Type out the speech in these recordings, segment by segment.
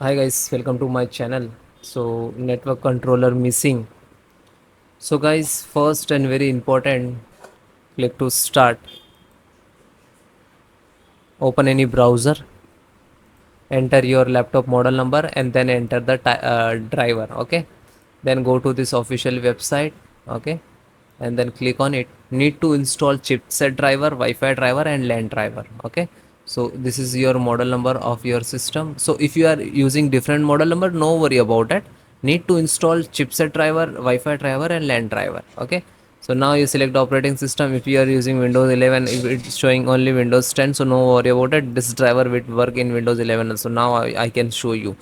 Hi guys, welcome to my channel. So network controller missing. So guys, first and very important, click to start. Open any browser, enter your laptop model number and then enter the driver. Okay, then go to this official website. Okay, and then click on it. Need to install chipset driver, Wi-Fi driver and LAN driver. Okay, so this is your model number of your system. So if you are using different model number, no worry about it. Need to install chipset driver, Wi-Fi driver and LAN driver. Okay, so now you select operating system. If you are using Windows 11, if it's showing only Windows 10, so no worry about it. This driver will work in Windows 11. So now I can show you.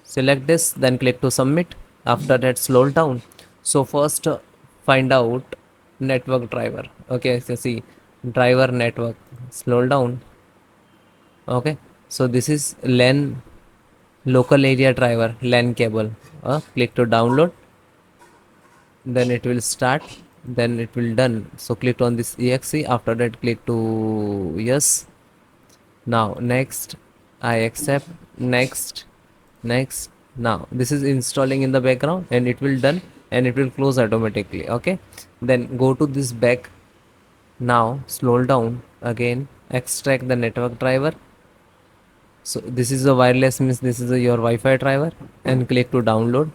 Select this, then click to submit. After that, scroll down. So first, find out network driver. Okay, so see driver network. Scroll down. Okay, so this is LAN local area driver, LAN cable. Click to download, then it will start, then it will done. So click on this exe. After that, click to yes. Now next, I accept. Next, next. Now this is installing in the background and it will done and it will close automatically. Okay, then go to this back. Now scroll down again, extract the network driver. So this is a wireless, means this is your Wi-Fi driver, and click to download.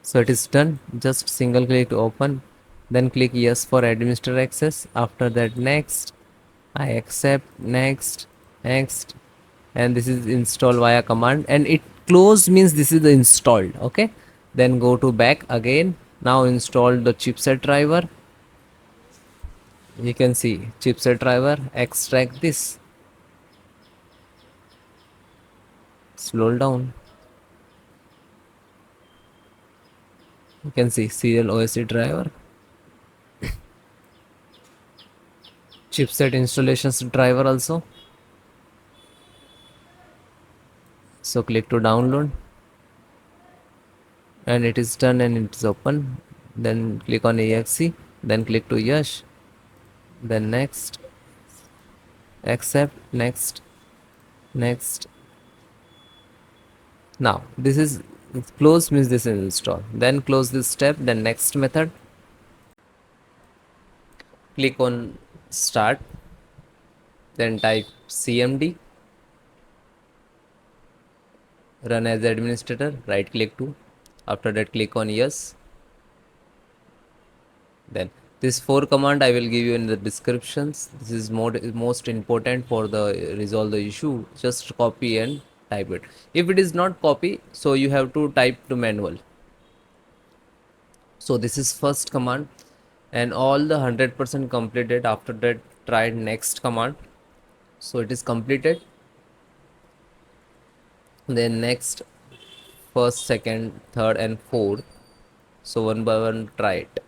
So it is done. Just single click to open, then click yes for administer access. After that, next, I accept, next, next, and this is installed via command, and it close means this is the installed. Okay, then go to back again. Now install the chipset driver. You can see chipset driver, extract this, scroll down. You can see serial OSC driver, chipset installations driver also. So click to download, and it is done and it is open. Then click on exe, then click to yes, then next, accept, next, next. Now this is close, means this is install. Then close this step, then next method. Click on start, then type cmd, run as administrator, right click to. After that, click on yes. Then this 4 command I will give you in the descriptions. This is most important for the resolve the issue. Just copy and type it. If it is not copy, so you have to type to manual. So this is first command, and all the 100% completed. After that, try next command. So it is completed. Then next, first, second, third and fourth. So one by one, try it.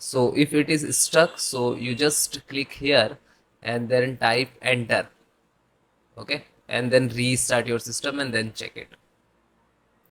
So if it is stuck, so you just click here and then type enter, okay, and then restart your system and then check it.